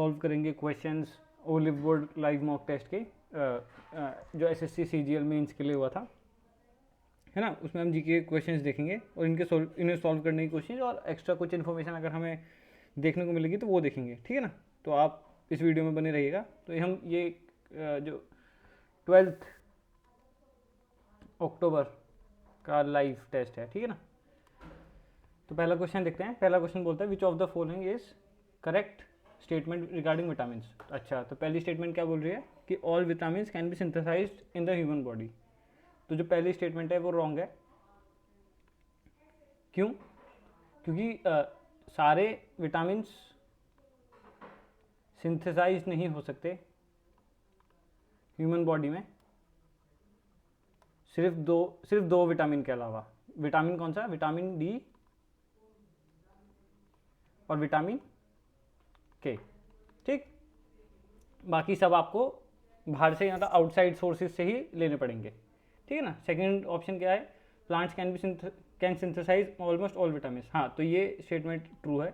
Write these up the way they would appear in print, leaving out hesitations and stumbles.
Solve करेंगे questions Oliveboard live mock test के जो एसएससी सीजीएल मेंस के लिए हुआ था, है ना। उसमें हम जीके क्वेश्चंस देखेंगे और इन्हें सॉल्व करने की कोशिश, और एक्स्ट्रा कुछ इन्फॉर्मेशन अगर हमें देखने को मिलेगी तो वो देखेंगे, ठीक है ना। तो आप इस वीडियो में बने रहिएगा। तो हम ये जो 12 अक्टूबर का लाइव टेस्ट है, ठीक है ना। तो पहला क्वेश्चन देखते हैं। पहला क्वेश्चन बोलता है which of the following is correct statement regarding vitamin. अच्छा, तो पहली स्टेटमेंट क्या बोल रही है कि all vitamin can be synthesized in the human body. तो जो पहली स्टेटमेंट है वो रॉन्ग है। क्यों? क्योंकि सारे विटामिन सिंथेसाइज नहीं हो सकते ह्यूमन बॉडी में, सिर्फ दो विटामिन के अलावा। विटामिन कौन सा? विटामिन डी और विटामिन के, ठीक। बाकी सब आपको बाहर से, मतलब आउटसाइड सोर्सेज से ही लेने पड़ेंगे, ठीक है ना। सेकंड ऑप्शन क्या है? Plants can synthesize almost all vitamin. हाँ, तो ये स्टेटमेंट ट्रू है,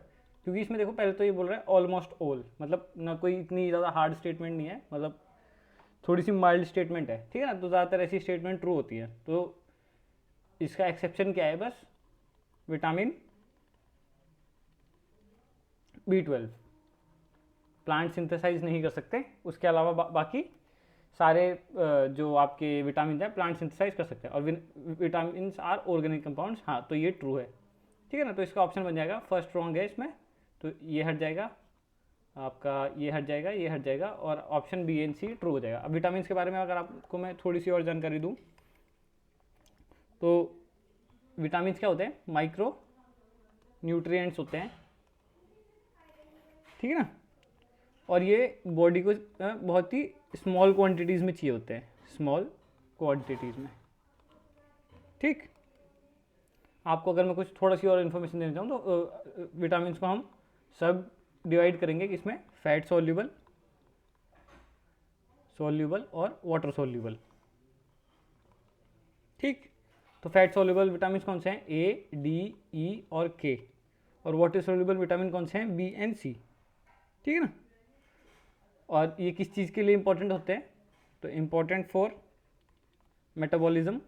क्योंकि इसमें देखो पहले तो ये बोल रहा है ऑलमोस्ट ऑल, मतलब ना कोई इतनी ज़्यादा हार्ड स्टेटमेंट नहीं है, मतलब थोड़ी सी माइल्ड स्टेटमेंट है, ठीक है ना। तो ज़्यादातर ऐसी स्टेटमेंट ट्रू होती है। तो इसका एक्सेप्शन क्या है? बस विटामिन B12 प्लांट सिंथेसाइज नहीं कर सकते, उसके अलावा बाकी सारे जो आपके विटामिन हैं प्लांट सिंथेसाइज कर सकते हैं, और विटामिन आर ऑर्गेनिक कंपाउंड्स। हाँ, तो ये ट्रू है, ठीक है ना। तो इसका ऑप्शन बन जाएगा फर्स्ट रॉन्ग है इसमें, तो ये हट जाएगा आपका, ये हट जाएगा, ये हट जाएगा, और option B and C true हो जाएगा। अब विटामिन के बारे में अगर आपको मैं थोड़ी सी और जानकारी दूँ तो विटामिन क्या होते हैं? माइक्रो न्यूट्रिएंट्स होते हैं, ठीक है ना। और ये बॉडी को बहुत ही स्मॉल क्वांटिटीज़ में चाहिए होते हैं, स्मॉल क्वांटिटीज़ में, ठीक। आपको अगर मैं कुछ थोड़ा सी और इन्फॉर्मेशन देना चाहूँ तो विटामिन को हम सब डिवाइड करेंगे किसमें? फैट सॉल्यूबल और वाटर सॉल्यूबल, ठीक। तो फैट सॉल्यूबल विटामिन कौन से हैं? ए, डी, ई और के। और वाटर सॉल्यूबल विटामिन कौन से हैं? बी एंड सी, ठीक है ना। और ये किस चीज़ के लिए इंपॉर्टेंट होते हैं? तो इंपॉर्टेंट फॉर मेटाबॉलिज्म,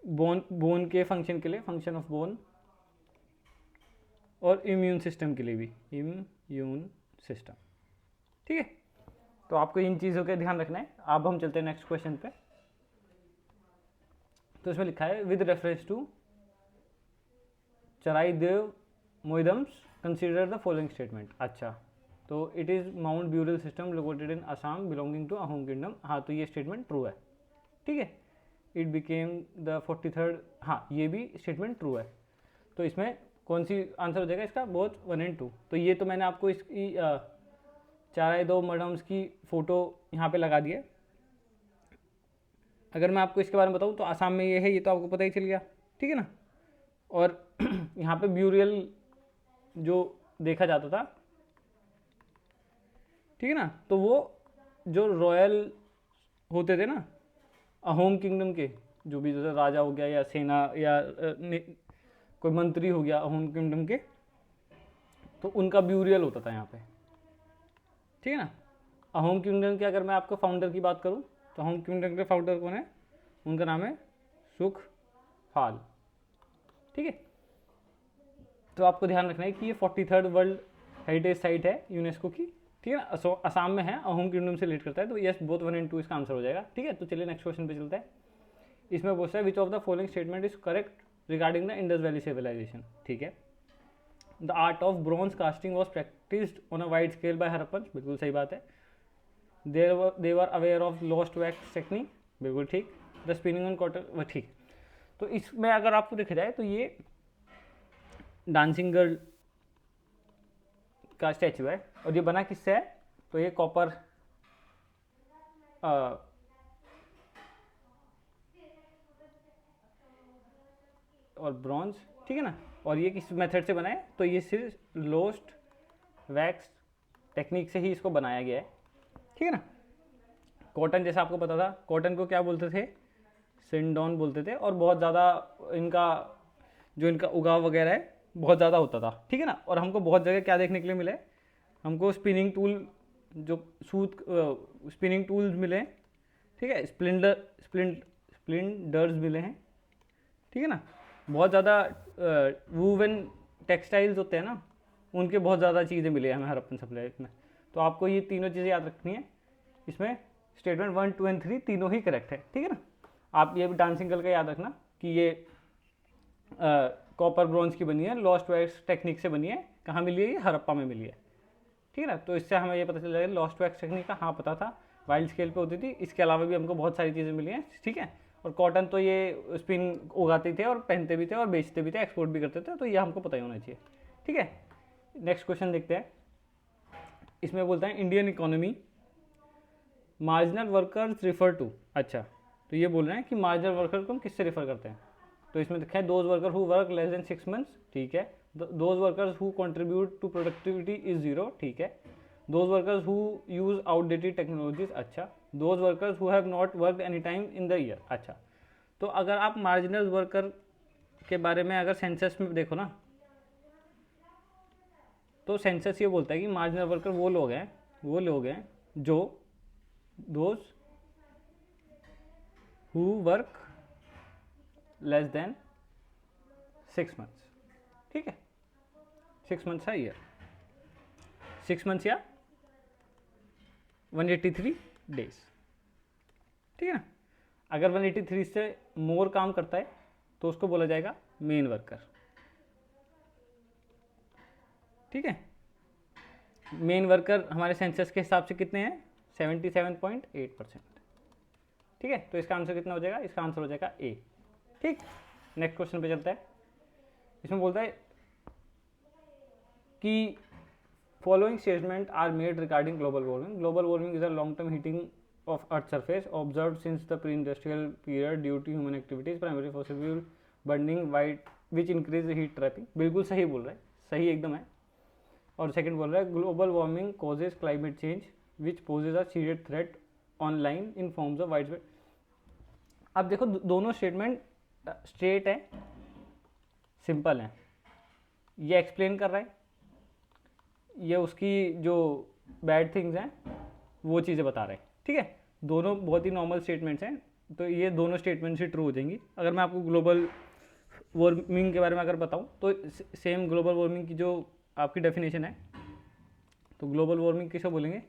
बोन के फंक्शन के लिए, फंक्शन ऑफ बोन, और इम्यून सिस्टम के लिए भी, इम्यून सिस्टम, ठीक है। तो आपको इन चीज़ों का ध्यान रखना है। अब हम चलते हैं नेक्स्ट क्वेश्चन पे। तो इसमें लिखा है with reference to Charaideo Moidams consider the following statement. अच्छा, तो it is mount burial system located in Assam belonging to Ahom kingdom. हाँ, तो ये स्टेटमेंट ट्रू है, ठीक है। इट बिकेम द 43rd, हाँ ये भी स्टेटमेंट ट्रू है। तो इसमें कौन सी आंसर हो जाएगा इसका? बोथ 1 और 2। तो ये तो मैंने आपको इसकी चराइदेव मैडम्स की फ़ोटो यहाँ पे लगा दी है। अगर मैं आपको इसके बारे में बताऊँ तो आसाम में ये है, ये तो आपको पता ही चल गया, ठीक है ना। और यहाँ पे ब्यूरियल जो देखा जाता था, ठीक है ना, तो वो जो रॉयल होते थे ना अहोम किंगडम के, जो भी जैसे राजा हो गया या सेना या कोई मंत्री हो गया अहोम किंगडम के, तो उनका ब्यूरियल होता था यहाँ पे, ठीक है ना। अहोम किंगडम के अगर मैं आपको फाउंडर की बात करूँ तो अहोम किंगडम के फाउंडर कौन है? उनका नाम है सुखफाल, ठीक है। तो आपको ध्यान रखना है कि ये 43rd वर्ल्ड हेरिटेज साइट है यूनेस्को की, ठीक है ना। असम में है, अहोम किंगडम से रिलेट करता है, तो यस बोथ 1 और 2 इसका आंसर हो जाएगा, ठीक है। तो चलिए नेक्स्ट क्वेश्चन पे चलते हैं। इसमें पूछता है which of the following statement is correct regarding the Indus Valley Civilisation, ठीक है। The art of bronze casting was practised on a wide scale by Harappan, बिल्कुल सही बात है। They were aware of lost wax technique, बिल्कुल ठीक। द स्पिनिंग ऑन कॉटन, वह ठीक। तो इसमें अगर आपको देखा जाए तो ये डांसिंग गर्ल का स्टैचू है, और ये बना किससे है? तो ये कॉपर और ब्रॉन्ज, ठीक है ना। और ये किस मेथड से बना है? तो ये सिर्फ लोस्ट वैक्स टेक्निक से ही इसको बनाया गया है, ठीक है ना। कॉटन जैसा आपको पता था, कॉटन को क्या बोलते थे? सिंडॉन बोलते थे। और बहुत ज़्यादा इनका जो इनका उगाव वगैरह है बहुत ज़्यादा होता था, ठीक है ना। और हमको बहुत जगह क्या देखने के लिए मिले, हमको स्पिनिंग टूल, जो सूत स्पिनिंग टूल्स मिले हैं, ठीक है, स्प्लिंडर्स मिले हैं, ठीक है ना। बहुत ज़्यादा वूवन टेक्सटाइल्स होते हैं ना, उनके बहुत ज़्यादा चीज़ें मिली हैं हमें हड़प्पन सभ्यता में। तो आपको ये तीनों चीज़ें याद रखनी है। इसमें स्टेटमेंट 1, 2 एंड 3 तीनों ही करेक्ट है, ठीक है ना। आप ये भी डांसिंग गर्ल का याद रखना कि ये कॉपर ब्रॉन्ज की बनी है, लॉस्ट वैक्स टेक्निक से बनी है। कहाँ मिली है ये? हड़प्पा में मिली है, ठीक है ना। तो इससे हमें ये पता चल जाएगा लॉस्ट वैक्स टेक्निक का, हाँ पता था, वाइल्ड स्केल पे होती थी। इसके अलावा भी हमको बहुत सारी चीज़ें मिली हैं, ठीक है। और कॉटन तो ये स्पिन उगाते थे और पहनते भी थे और बेचते भी थे, एक्सपोर्ट भी करते थे, तो ये हमको पता ही होना चाहिए, ठीक है। नेक्स्ट क्वेश्चन देखते हैं। इसमें बोलता है Indian economy marginal workers refer to. अच्छा, तो ये बोल रहे हैं कि मार्जिनल वर्कर को हम किससे रिफर करते हैं। तो इसमें देखा है those worker who work less than 6 months, ठीक है। Those workers who contribute to productivity is 0, ठीक है। Those workers who use outdated technologies, अच्छा। Those workers who have not worked any time in the year, अच्छा। तो अगर आप marginal worker के बारे में अगर सेंसस में देखो ना, तो सेंसस ये बोलता है कि मार्जिनल वर्कर वो लोग हैं जो those who work less than 6 months, ठीक है। 6 मंथ्स है ईयर, 6 मंथ्स या 183 डेज, ठीक है ना। अगर 183 से मोर काम करता है तो उसको बोला जाएगा मेन वर्कर, ठीक है। मेन वर्कर हमारे सेंसस के हिसाब से कितने हैं? 77.8%, ठीक है। तो इसका आंसर कितना हो जाएगा? इसका आंसर हो जाएगा ए, ठीक। नेक्स्ट क्वेश्चन पे चलता है। इसमें बोलता है कि following statement are made regarding global warming. Global warming is a long term heating of earth surface observed since the pre-industrial period due to human activities, primarily fossil fuel burning, which increase heat trapping। बिल्कुल सही बोल रहा है, सही एकदम है। और second बोल रहा है global warming causes climate change which poses a serious threat on line in forms of widespread। अब देखो दोनों स्टेटमेंट स्ट्रेट है, सिंपल है। ये एक्सप्लेन कर रहा है, ये उसकी जो बैड थिंग्स हैं वो चीज़ें बता रहे हैं, ठीक है। दोनों बहुत ही नॉर्मल स्टेटमेंट्स हैं, तो ये दोनों स्टेटमेंट से ट्रू हो जाएंगी। अगर मैं आपको ग्लोबल वार्मिंग के बारे में अगर बताऊं तो सेम ग्लोबल वार्मिंग की जो आपकी डेफिनेशन है, तो ग्लोबल वार्मिंग किसे बोलेंगे?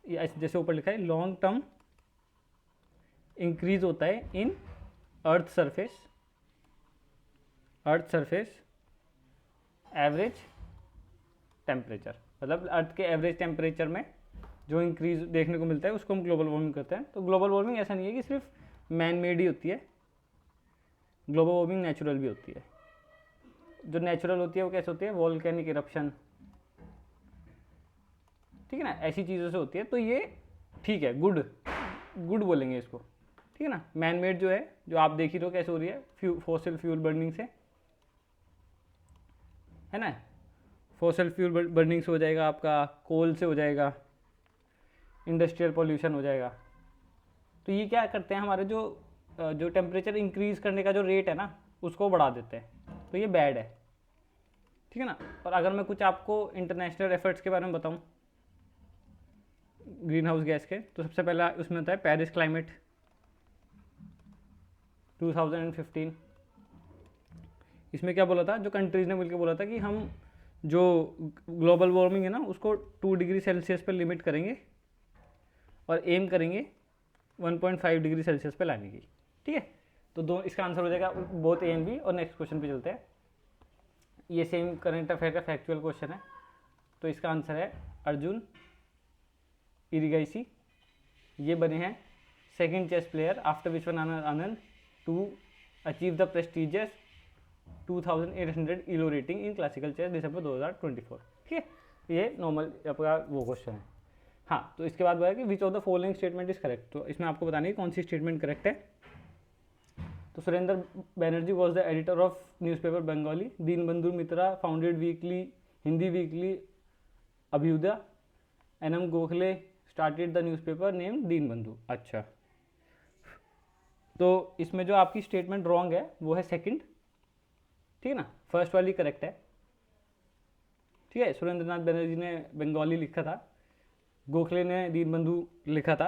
जैसे ऊपर लिखा है लॉन्ग टर्म इंक्रीज होता है इन अर्थ सरफेस एवरेज टेम्परेचर, मतलब अर्थ के एवरेज टेम्परेचर में जो इंक्रीज देखने को मिलता है उसको हम ग्लोबल वार्मिंग करते हैं। तो ग्लोबल वार्मिंग ऐसा नहीं है कि सिर्फ मैन मेड ही होती है, ग्लोबल वार्मिंग नेचुरल भी होती है। जो नेचुरल होती है वो कैसे होती है? वॉल्केनिक इरप्शन, ठीक है ना, ऐसी चीज़ों से होती है। तो ये ठीक है, गुड बोलेंगे इसको, ठीक है ना। मैन मेड जो है, जो आप देख ही रहे हो कैसे हो रही है, फॉसिल फ्यूल बर्निंग से, है ना। फॉसिल फ्यूल बर्निंग से हो जाएगा, आपका कोल से हो जाएगा, इंडस्ट्रियल पॉल्यूशन हो जाएगा। तो ये क्या करते हैं, हमारे जो टेम्परेचर इंक्रीज करने का जो रेट है ना उसको बढ़ा देते हैं, तो ये बैड है, ठीक है ना। और अगर मैं कुछ आपको इंटरनेशनल एफर्ट्स के बारे में बताऊं ग्रीन हाउस गैस के, तो सबसे पहला उसमें होता है पेरिस क्लाइमेट 2015। इसमें क्या बोला था, जो कंट्रीज ने मिलकर बोला था कि हम जो ग्लोबल वार्मिंग है ना उसको 2 डिग्री सेल्सियस पर लिमिट करेंगे और एम करेंगे 1.5 डिग्री सेल्सियस पे लाने की, ठीक है। तो इसका आंसर हो जाएगा बोथ ए एंड बी। और नेक्स्ट क्वेश्चन पे चलते हैं। ये सेम करंट अफेयर का फैक्चुअल क्वेश्चन है, तो इसका आंसर है अर्जुन इरिगाइसी। ये बने हैं second chess player after Viswanathan Anand to achieve the prestigious 2800 Elo rating in classical chess December 2024, ठीक है। ये नॉर्मल आपका वो क्वेश्चन है। हाँ, तो इसके बाद वो है कि विच of the following statement is correct. तो इसमें आपको बताना है कौन सी स्टेटमेंट करेक्ट है। तो Surendra Banerjee was the editor of newspaper Bengalee. Dinabandhu Mitra founded Hindi weekly Abhyudaya. NM Gokhale started the newspaper name Dinabandhu. अच्छा, तो इसमें जो आपकी स्टेटमेंट रॉन्ग है वो है सेकंड, ठीक है ना, फर्स्ट वाली करेक्ट है। ठीक है, सुरेंद्रनाथ बनर्जी ने बंगाली लिखा था, गोखले ने दीनबंधु लिखा था,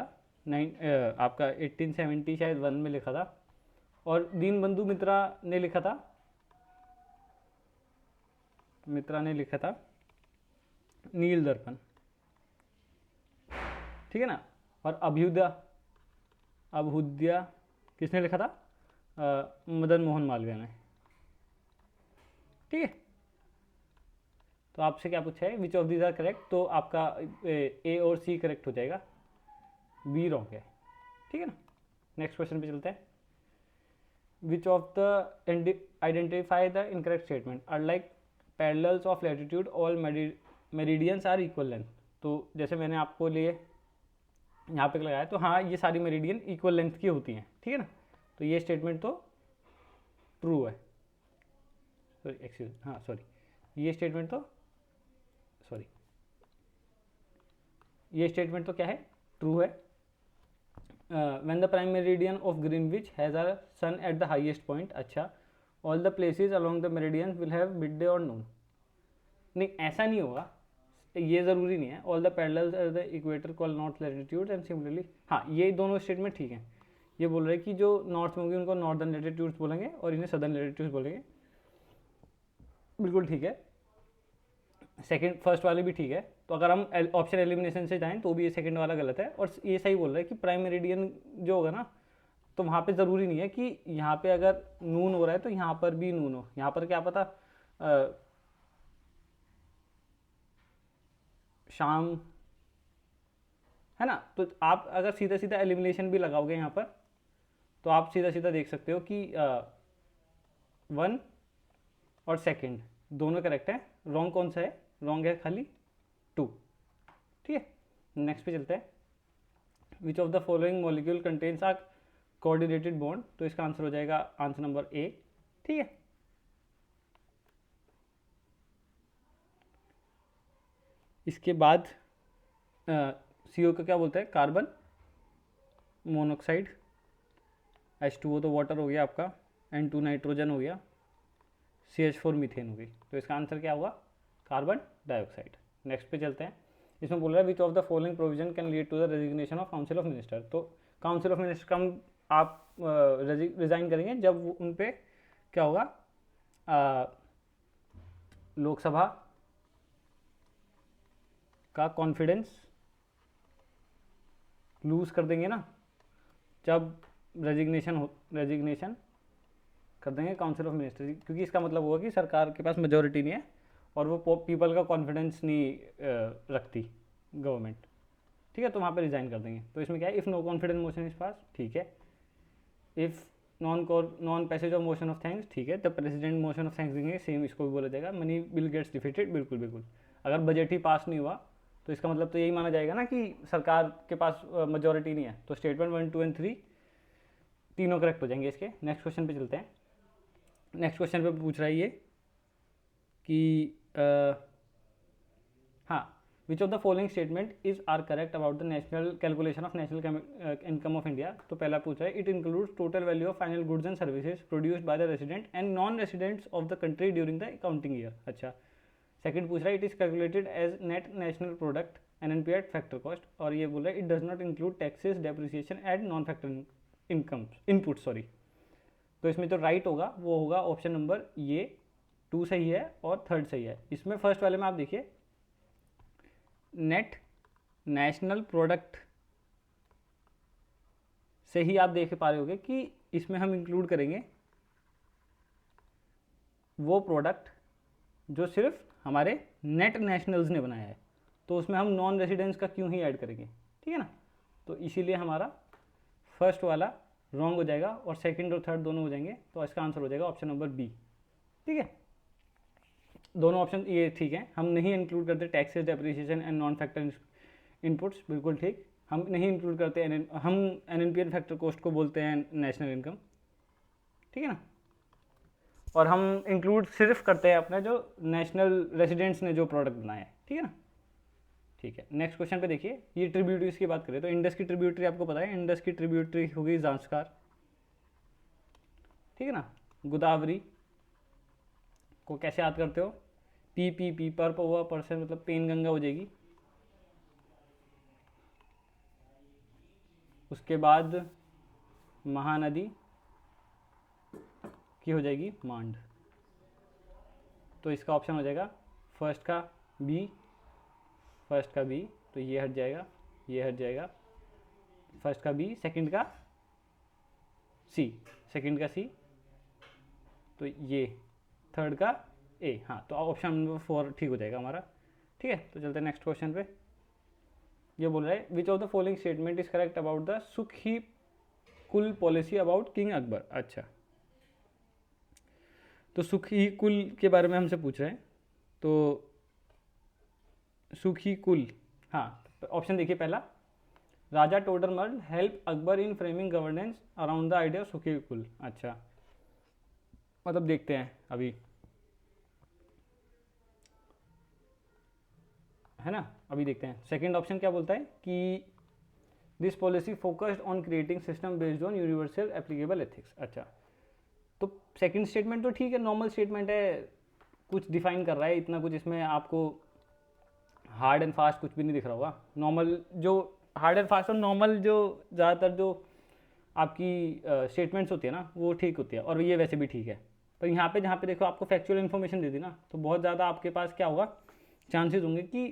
आपका 1870 शायद 1 में लिखा था, और दीनबंधु मित्रा ने लिखा था नील दर्पण। ठीक है ना, और अभ्युदया किसने लिखा था? मदन मोहन मालवीय ने। ठीक है, तो आपसे क्या पूछा है, which of these are correct, तो आपका ए और सी करेक्ट हो जाएगा, बी रॉन्ग है। ठीक है ना, नेक्स्ट क्वेश्चन पे चलते हैं। Which of the identify the incorrect statement are like parallels of latitude all meridians are equal length. तो जैसे मैंने आपको लिए यहाँ पे लगाया, तो हाँ ये सारी मेरिडियन इक्वल लेंथ की होती हैं। ठीक है ना, तो ये स्टेटमेंट तो ट्रू है, ये स्टेटमेंट तो क्या है, ट्रू है। When the prime meridian of Greenwich has a sun at the highest point, अच्छा, all the places along the meridian will have midday और नून। नहीं, ऐसा नहीं होगा, ये ज़रूरी नहीं है। All the parallels are the equator call north latitude and similarly, हाँ ये दोनों स्टेटमेंट ठीक हैं। ये बोल रहे हैं कि जो नॉर्थ में होंगे उनको नॉर्दर्न लैटिट्यूड्स बोलेंगे और इन्हें सदर्न लैटिट्यूड्स बोलेंगे, बिल्कुल ठीक है। सेकंड फर्स्ट वाले भी ठीक है, तो अगर हम ऑप्शन एलिमिनेशन से जाएं तो भी ये सेकंड वाला गलत है, और ये सही बोल रहा है कि प्राइम मेरिडियन जो होगा ना, तो वहाँ पे ज़रूरी नहीं है कि यहाँ पे अगर नून हो रहा है तो यहाँ पर भी नून हो। यहाँ पर क्या पता शाम है ना, तो आप अगर सीधा सीधा एलिमिनेशन भी लगाओगे यहाँ पर, तो आप सीधा सीधा देख सकते हो कि 1 और सेकंड दोनों करेक्ट है। रॉन्ग कौन सा है? रॉन्ग है खाली 2। ठीक है, नेक्स्ट पे चलते हैं। Which of the following molecule contains a coordinated bond, तो इसका आंसर हो जाएगा आंसर नंबर ए। ठीक है, इसके बाद CO का क्या बोलता है? Carbon monoxide. H2O तो वाटर हो गया आपका, N2 नाइट्रोजन हो गया, CH4 मीथेन हो गई। तो इसका आंसर क्या होगा? Carbon dioxide. नेक्स्ट पे चलते हैं। इसमें बोल रहा है which of the following provision can lead to the resignation of council of minister. तो काउंसिल ऑफ मिनिस्टर का आप रिजाइन करेंगे जब उन पे क्या होगा, लोकसभा का कॉन्फिडेंस लूज कर देंगे ना, जब रेजिग्नेशन कर देंगे काउंसिल ऑफ मिनिस्टर, क्योंकि इसका मतलब होगा कि सरकार के पास मेजोरिटी नहीं है और वो पीपल का कॉन्फिडेंस नहीं रखती गवर्नमेंट। ठीक है, तो वहाँ पे रिजाइन कर देंगे। तो इसमें क्या है, if no confidence motion is pass, ठीक है। If non passage of motion of thanks, ठीक है। The president motion of thanks देंगे, सेम इसको भी बोला जाएगा। मनी बिल गेट्स डिफीटेड, बिल्कुल बिल्कुल। अगर बजट ही पास नहीं हुआ तो इसका मतलब तो यही माना जाएगा ना कि सरकार के पास मेजोरिटी नहीं है। तो स्टेटमेंट 1, 2 एंड 3 तीनों करेक्ट हो जाएंगे इसके। नेक्स्ट क्वेश्चन पे चलते हैं। नेक्स्ट क्वेश्चन पे पूछ रहा है ये कि हाँ, which of the following statement is are correct about the national calculation of national income of India. तो पहला पूछ रहा है it includes total value of final goods and services produced by the resident and non residents of the country during the accounting year. अच्छा, second पूछ रहा है it is calculated as net national product NNP at factor cost, और ये बोला है it does not include taxes depreciation eight non factor income input, sorry. तो इसमें जो राइट होगा वो होगा ऑप्शन नंबर ये 2 सही है और 3rd सही है। इसमें फर्स्ट वाले में आप देखिए नेट नेशनल प्रोडक्ट से ही आप देख पा रहे होगे कि इसमें हम इंक्लूड करेंगे वो प्रोडक्ट जो सिर्फ हमारे नेट नेशनल्स ने बनाया है, तो उसमें हम नॉन रेसिडेंट्स का क्यों ही ऐड करेंगे। ठीक है ना, तो इसीलिए हमारा फर्स्ट वाला रॉन्ग हो जाएगा और सेकंड और थर्ड दोनों हो जाएंगे। तो इसका आंसर हो जाएगा ऑप्शन नंबर बी। ठीक है, दोनों ऑप्शन ये ठीक है। हम नहीं इंक्लूड करते taxes depreciation and non factor inputs, बिल्कुल ठीक। हम नहीं इंक्लूड करते हम NNP एंड फैक्टर कॉस्ट को बोलते हैं नेशनल इनकम। ठीक है ना, और हम इंक्लूड सिर्फ करते हैं अपने जो नेशनल रेसिडेंट्स ने जो प्रोडक्ट बनाया है। ठीक है ना, ठीक है। नेक्स्ट क्वेश्चन पे देखिए, ये ट्रिब्यूटरीज की बात करें तो इंडस की ट्रिब्यूटरी आपको पता है, इंडस की ट्रिब्यूटरी होगी जांस्कार। ठीक है ना, गोदावरी, को कैसे याद करते हो? पी पर पौवा परसेंट मतलब पेन गंगा हो जाएगी। उसके बाद महानदी की हो जाएगी मांड। तो इसका ऑप्शन हो जाएगा फर्स्ट का बी, फर्स्ट का बी, तो ये हट जाएगा, ये हट जाएगा। फर्स्ट का बी, सेकंड का सी, सेकंड का सी, तो ये थर्ड का ए। हाँ, तो ऑप्शन नंबर 4 ठीक हो जाएगा हमारा। ठीक है, तो चलते हैं नेक्स्ट क्वेश्चन पे। ये बोल रहा है which of the following statement is correct about the सुख ही कुल पॉलिसी अबाउट किंग अकबर। अच्छा, तो सुख ही कुल के बारे में हमसे पूछ रहे हैं। तो सुख ही कुल, हाँ, ऑप्शन देखिए पहला, Raja Todarmal help Akbar in framing governance around the idea of सुखी कुल। अच्छा, मतलब देखते हैं अभी, है ना, अभी देखते हैं। सेकंड ऑप्शन क्या बोलता है कि this policy focused on creating system based on universal applicable ethics. अच्छा, तो सेकंड स्टेटमेंट तो ठीक है, नॉर्मल स्टेटमेंट है, कुछ डिफाइन कर रहा है, इतना कुछ इसमें आपको हार्ड एंड फास्ट कुछ भी नहीं दिख रहा होगा। नॉर्मल जो हार्ड एंड फास्ट और नॉर्मल जो ज़्यादातर जो आपकी स्टेटमेंट्स होती है ना, वो ठीक होती है, और ये वैसे भी ठीक है। पर यहाँ पे जहाँ पे देखो आपको फैक्चुअल इन्फॉर्मेशन दे दी ना, तो बहुत ज़्यादा आपके पास क्या होगा, चांसेस होंगे कि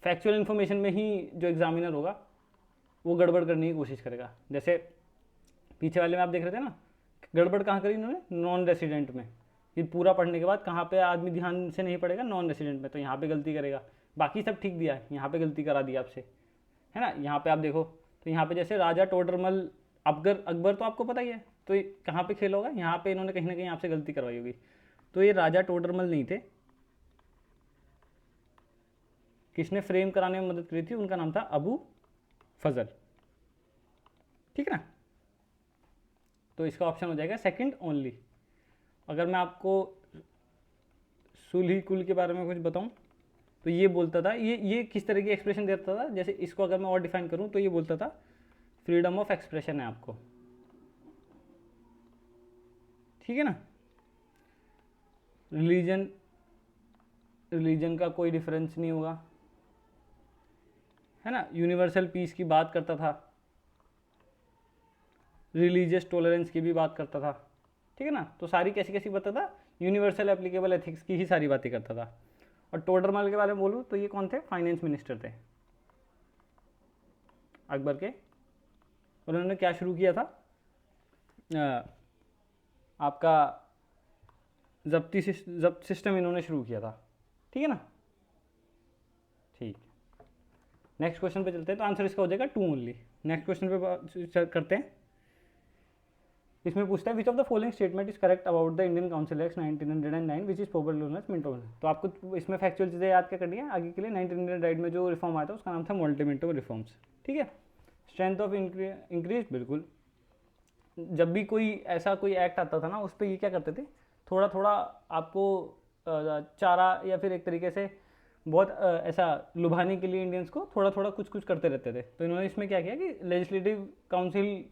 फैक्चुअल इन्फॉर्मेशन में ही जो एग्जामिनर होगा वो गड़बड़ करने की कोशिश करेगा। जैसे पीछे वाले में आप देख रहे थे ना, गड़बड़ कहाँ करी इन्होंने, नॉन रेसिडेंट में। ये पूरा पढ़ने के बाद कहाँ पे आदमी ध्यान से नहीं पढ़ेगा, नॉन रेसिडेंट में, तो यहाँ पे गलती करेगा। बाकी सब ठीक दिया है, यहाँ पे गलती करा दी आपसे, है ना। यहाँ पे आप देखो, तो यहाँ पे जैसे राजा टोडरमल अकबर तो आपको पता ही है, तो ये कहाँ पे खेल होगा, यहाँ पे इन्होंने कहीं ना कहीं आपसे गलती करवाई होगी। तो ये राजा टोडरमल नहीं थे, किसने फ्रेम कराने में मदद करी थी, उनका नाम था अबू फजल। ठीक है ना, तो इसका ऑप्शन हो जाएगा सेकंड ओनली। अगर मैं आपको सुलही कुल के बारे में कुछ बताऊं, तो ये बोलता था, ये किस तरह की एक्सप्रेशन देता था, जैसे इसको अगर मैं और डिफाइन करूं तो ये बोलता था फ्रीडम ऑफ एक्सप्रेशन है आपको। ठीक है ना, रिलीजन का कोई डिफरेंस नहीं होगा, है ना। यूनिवर्सल पीस की बात करता था, रिलीजियस टॉलरेंस की भी बात करता था। ठीक है ना, तो सारी कैसी कैसी बताता था, यूनिवर्सल एप्लीकेबल एथिक्स की ही सारी बातें करता था। और टोडरमल के बारे में बोलूँ तो ये कौन थे, फाइनेंस मिनिस्टर थे अकबर के। और उन्होंने क्या शुरू किया था, आपका जब्त सिस्टम इन्होंने शुरू किया था। ठीक है ना, ठीक। नेक्स्ट क्वेश्चन पे चलते हैं, तो आंसर इसका हो जाएगा 2 ओनली। नेक्स्ट क्वेश्चन पे करते हैं। इसमें पूछता है which of the following statement is correct about the Indian council act 1909 which is probably known as Minto. तो आपको इसमें फैक्चुअल चीज़ें याद क्या करनी है आगे के लिए। 1909 में जो रिफॉर्म आया था उसका नाम था मॉल्टी-मिंटो रिफॉर्म्स। ठीक है, स्ट्रेंथ ऑफ इंक्रीज, बिल्कुल। जब भी कोई ऐसा कोई एक्ट आता था ना, उस पर ये क्या करते थे, थोड़ा थोड़ा आपको चारा या फिर एक तरीके से बहुत ऐसा लुभाने के लिए इंडियंस को थोड़ा थोड़ा कुछ कुछ करते रहते थे। तो इन्होंने इसमें क्या किया कि लेजिस्लेटिव काउंसिल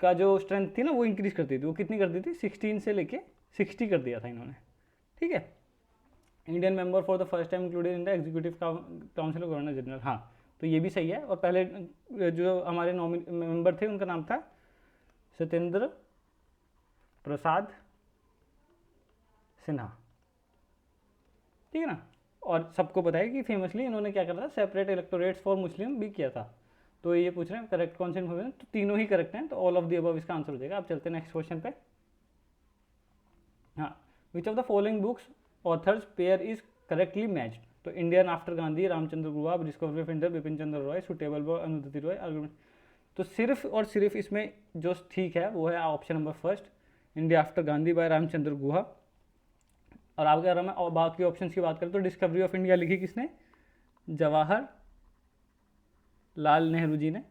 का जो स्ट्रेंथ थी ना वो इंक्रीज करती थी। वो कितनी कर दी थी, 16 से लेके 60 कर दिया था इन्होंने। ठीक है, Indian member for the first time included in the executive council of governor general. हाँ, तो ये भी सही है। और पहले जो हमारे मेंबर थे उनका नाम था सत्येंद्र प्रसाद सिन्हा। ठीक है ना, और सबको पता है कि फेमसली इन्होंने क्या करा था, सेपरेट इलेक्टोरेट्स फॉर मुस्लिम भी किया था। तो ये पूछ रहे हैं करेक्ट कौन से इन्फॉर्मेशन, तो तीनों ही करेक्ट हैं, तो ऑल ऑफ दी अबव इसका आंसर हो जाएगा। अब चलते हैं नेक्स्ट क्वेश्चन पे। हाँ, which of the following books authors pair is correctly matched. तो Indian after Gandhi, Ramachandra Guha, discovery of India, Bipin Chandra Roy, suitable for Arundhati Roy, argument. तो सिर्फ और सिर्फ इसमें जो ठीक है वो है option number first, India after Gandhi by Ramachandra Guha. और आप अगर मैं बाकी ऑप्शंस की बात करें तो डिस्कवरी ऑफ इंडिया लिखी किसने, जवाहर लाल नेहरू जी ने।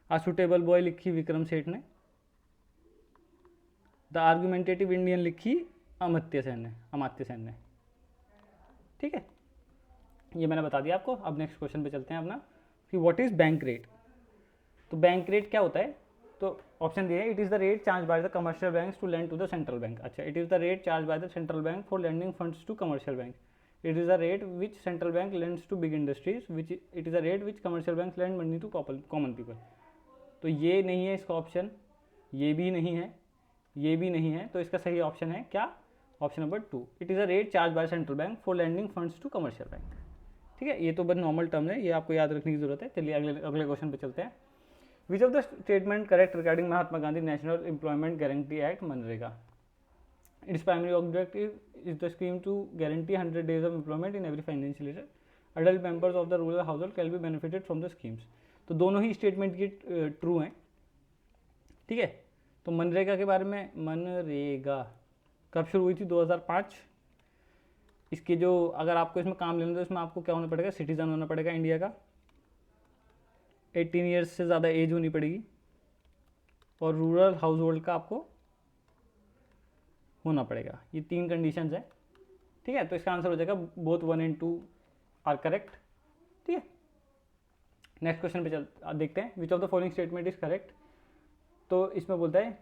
आ सुटेबल बॉय लिखी विक्रम सेठ ने। द आर्गुमेंटेटिव इंडियन लिखी अमात्य सेन ने। ठीक है, ये मैंने बता दिया आपको। अब नेक्स्ट क्वेश्चन पे चलते हैं अपना कि व्हाट इज बैंक रेट। तो बैंक रेट क्या होता है, तो ऑप्शन दिया है, it is the rate charge by the commercial bank to lend to the central bank. अच्छा, it is the rate charge by the central bank for lending funds to commercial bank. It is the rate which central bank lends to big industries, which it is the rate which commercial bank lend money to common people. तो ये नहीं है इसका option, ये भी नहीं है, ये भी नहीं है, तो इसका सही ऑप्शन है क्या, option number 2, it is a rate charge by central bank for lending funds to commercial bank. ठीक है, ये तो बस नॉर्मल टर्म है, ये आपको याद रखने की जरूरत है। चलिए अगले क्वेश्चन पे चलते हैं। Which of the statement correct regarding Mahatma Gandhi national employment guarantee act मनरेगा? Its primary objective is the scheme to guarantee 100 days of employment in every financial year. Adult members of the rural household can be benefited from the schemes. तो दोनों ही statement की true हैं। ठीक है, तो मनरेगा के बारे में, मनरेगा कब शुरू हुई थी? 2005। इसके जो अगर आपको इसमें काम लेना तो इसमें आपको क्या होना पड़ेगा, सिटीजन होना पड़ेगा इंडिया का, 18 ईयर्स से ज़्यादा एज होनी पड़ेगी, और रूरल हाउस होल्ड का आपको होना पड़ेगा। ये 3 कंडीशंस हैं। ठीक है, तो इसका आंसर हो जाएगा बोथ 1 and 2 आर करेक्ट। ठीक है, नेक्स्ट क्वेश्चन पे देखते हैं, which of the following statement is correct. तो इसमें बोलता है,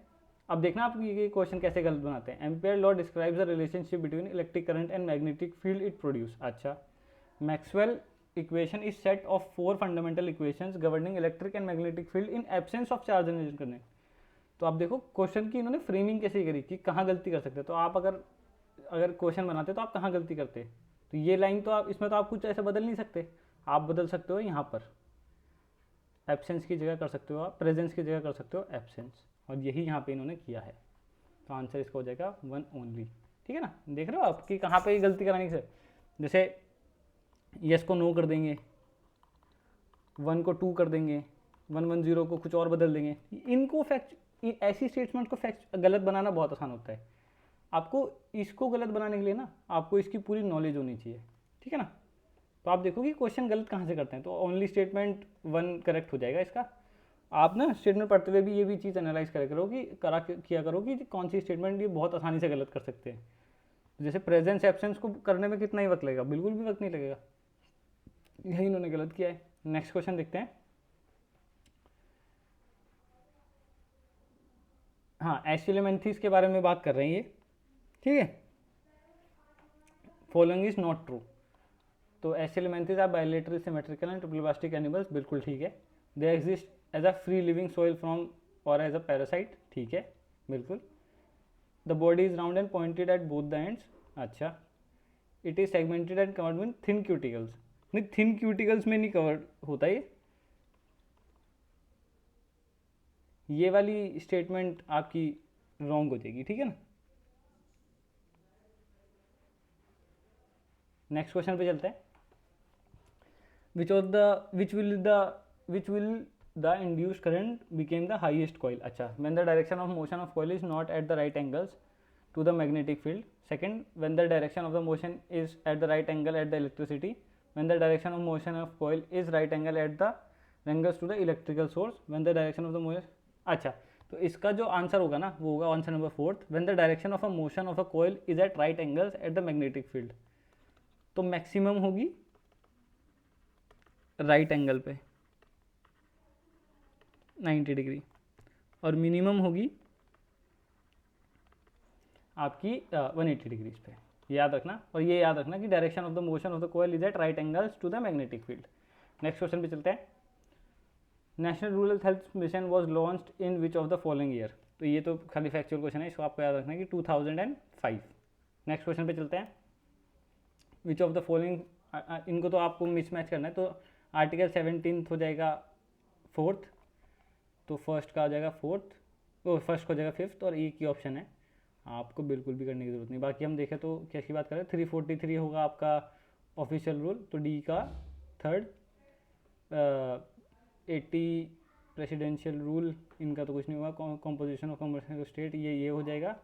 अब देखना आप ये क्वेश्चन कैसे गलत बनाते हैं। Ampere law describes the relationship between electric current and magnetic field it produce. अच्छा, Maxwell equation is set of 4 fundamental equations governing electric and magnetic field in absence of charge and current. तो आप देखो question की इन्होंने framing कैसे करी कि कहाँ गलती कर सकते हैं। तो आप अगर क्वेश्चन बनाते तो आप कहाँ गलती करते, तो ये लाइन तो आप इसमें तो आप कुछ ऐसा बदल नहीं सकते। आप बदल सकते हो यहाँ पर, एब्सेंस की जगह कर सकते हो आप प्रेजेंस की जगह कर सकते हो एब्सेंस, और यही यहाँ पे इन्होंने किया है। तो आंसर इसका हो जाएगा 1 ओनली। ठीक है ना, देख रहे हो आप कि कहाँ पे गलती करानी से। जैसे यस को नो कर देंगे, 1 को 2 कर देंगे, 110 को कुछ और बदल देंगे। इनको ऐसी स्टेटमेंट को गलत बनाना बहुत आसान होता है। आपको इसको गलत बनाने के लिए ना आपको इसकी पूरी नॉलेज होनी चाहिए। ठीक है ना, तो आप देखो कि क्वेश्चन गलत कहाँ से करते हैं। तो ओनली स्टेटमेंट 1 करेक्ट हो जाएगा इसका। आप ना स्टेटमेंट पढ़ते हुए भी ये भी चीज़ एनालाइज करो कि किया करो कि कौन सी स्टेटमेंट ये बहुत आसानी से गलत कर सकते हैं। जैसे प्रेजेंस एब्सेंस को करने में कितना ही वक्त लगेगा, बिल्कुल भी वक्त नहीं लगेगा। यही इन्होंने गलत किया है। नेक्स्ट क्वेश्चन देखते हैं। हाँ, एस्टिलेमेंथिस के बारे में बात कर रहे हैं ये। ठीक है, फॉलोइंग इज नॉट ट्रू। तो aschelminthes are bilateral symmetrical and triploblastic animals, बिल्कुल ठीक है। They exist as a free living soil from और एज अ पैरासाइट, ठीक है बिल्कुल। The body is round and pointed at both the ends. अच्छा, it is segmented and covered with thin cuticles. नहीं, thin cuticles में नहीं covered होता ये वाली स्टेटमेंट आपकी रॉन्ग हो जाएगी। ठीक है ना, नेक्स्ट क्वेश्चन पे चलते हैं। which will the induced current became the highest coil? अच्छा, when the direction of motion of coil is not at the right angles to the magnetic field. Second, when the direction of the motion is at the right angle at the electricity. When the direction of motion of coil is right angle at the angles to the electrical source. When the direction of the motion, अच्छा, तो इसका जो answer होगा ना वो होगा answer number 4, when the direction of a motion of a coil is at right angles at the magnetic field. तो maximum होगी राइट एंगल पे 90 डिग्री, और मिनिमम होगी आपकी 180 डिग्रीज पे। याद रखना, और ये याद रखना कि direction of the motion of the coil is at right angles to the magnetic field. Next question पे चलते हैं। National rural health mission was launched in which of the following year? तो ये तो खाली फैक्चुअल क्वेश्चन है, इसको आपको याद रखना है कि 2005। नेक्स्ट क्वेश्चन पे चलते हैं। विच ऑफ द फॉलोइंग, इनको तो आपको मिसमैच करना है। तो आर्टिकल 17 हो जाएगा 4th, तो फर्स्ट का आ जाएगा 4th, वो फर्स्ट का हो जाएगा 5th, और एक ही ऑप्शन है, आपको बिल्कुल भी करने की जरूरत नहीं। बाकी हम देखें तो क्या की बात करें, 343 होगा आपका ऑफिशियल रूल, तो डी का 3rd, 80 प्रेसिडेंशियल रूल, इनका तो कुछ नहीं होगा। कॉम्पोजिशन ऑफ कमर्शियल स्टेट, ये हो जाएगा,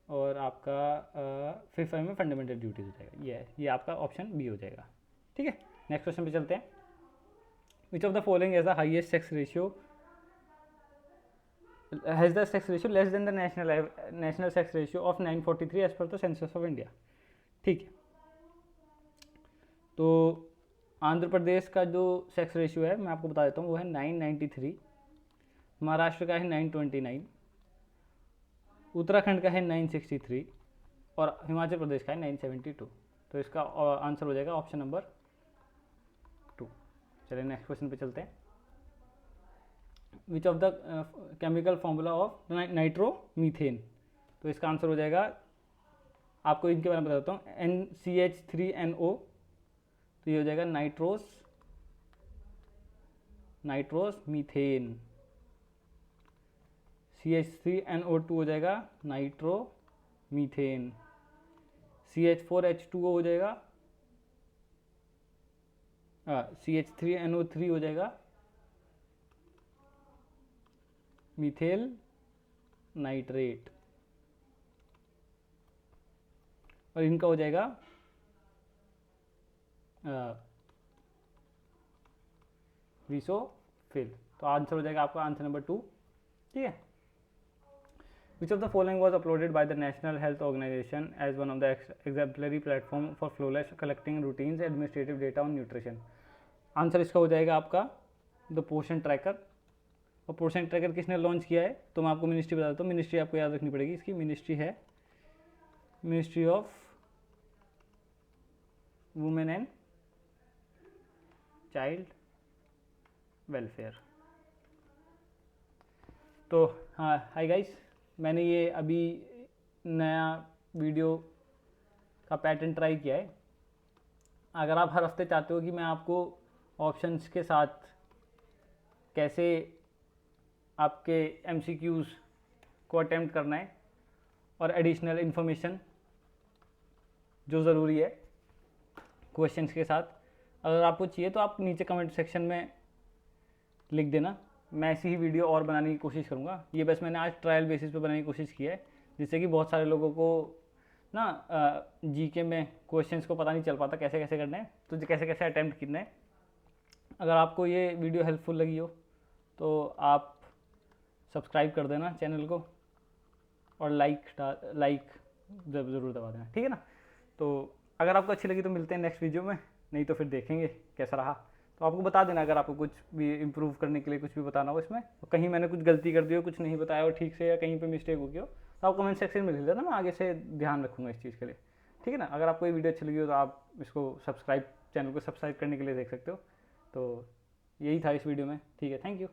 और आपका 5th में फंडामेंटल ड्यूटीज हो जाएगा। ये आपका ऑप्शन बी हो जाएगा। ठीक है, नेक्स्ट क्वेश्चन पे चलते हैं। Which of the following as the highest sex ratio, has the sex ratio less than the national sex ratio of 943 as per the census of India? ठीक है, तो आंध्र प्रदेश का जो सेक्स रेशियो है मैं आपको बता देता हूँ, वो है 993। महाराष्ट्र का है 929, उत्तराखंड का है 963 और हिमाचल प्रदेश का है 972। तो इसका आंसर हो जाएगा ऑप्शन नंबर 2। चलिए नेक्स्ट क्वेश्चन पे चलते हैं। Which of the chemical formula of nitromethane, तो इसका आंसर हो जाएगा, आपको इनके बारे में बताता हूँ, NCH3NO, तो ये हो जाएगा नाइट्रोस मीथेन। CH3NO2 हो जाएगा नाइट्रोमीथेन। CH4H2O हो जाएगा, CH3NO3 हो जाएगा मीथेल नाइट्रेट, और इनका हो जाएगा रीसोफिल। तो आंसर हो जाएगा आपका आंसर नंबर 2। ठीक है। Which of the following was uploaded by the national health organization as one of the exemplary platform for flawless collecting routines administrative data on nutrition. Answer इसका हो जाएगा आपका द पोषण ट्रैकर। और पोषण ट्रैकर किसने लॉन्च किया है, तो मैं आपको मिनिस्ट्री बता देता हूँ। मिनिस्ट्री आपको याद रखनी पड़ेगी, इसकी मिनिस्ट्री है ministry of women and child welfare. तो हाँ, हाय गाइस, मैंने ये अभी नया वीडियो का पैटर्न ट्राई किया है। अगर आप हर हफ्ते चाहते हो कि मैं आपको ऑप्शंस के साथ कैसे आपके MCQs को अटेम्प्ट करना है और एडिशनल इन्फॉर्मेशन जो ज़रूरी है क्वेश्चंस के साथ, अगर आपको चाहिए तो आप नीचे कमेंट सेक्शन में लिख देना। मैं ऐसी ही वीडियो और बनाने की कोशिश करूँगा। ये बस मैंने आज ट्रायल बेसिस पे बनाने की कोशिश की है, जिससे कि बहुत सारे लोगों को ना GK में क्वेश्चंस को पता नहीं चल पाता कैसे कैसे करना है, तो कैसे कैसे अटैम्प्ट करना है। अगर आपको ये वीडियो हेल्पफुल लगी हो तो आप सब्सक्राइब कर देना चैनल को, और लाइक ज़रूर दबा देना, ठीक है ना। तो अगर आपको अच्छी लगी तो मिलते हैं नेक्स्ट वीडियो में, नहीं तो फिर देखेंगे कैसा रहा। तो आपको बता देना अगर आपको कुछ भी इम्प्रूव करने के लिए कुछ भी बताना हो इसमें, कहीं मैंने कुछ गलती कर दी हो, कुछ नहीं बताया हो ठीक से, या कहीं पे मिस्टेक हो गई हो, तो आप कमेंट सेक्शन में लिख देना, मैं आगे से ध्यान रखूँगा इस चीज़ के लिए, ठीक है ना। अगर आपको ये वीडियो अच्छी लगी हो तो आप इसको चैनल को सब्सक्राइब करने के लिए देख सकते हो। तो यही था इस वीडियो में, ठीक है, थैंक यू।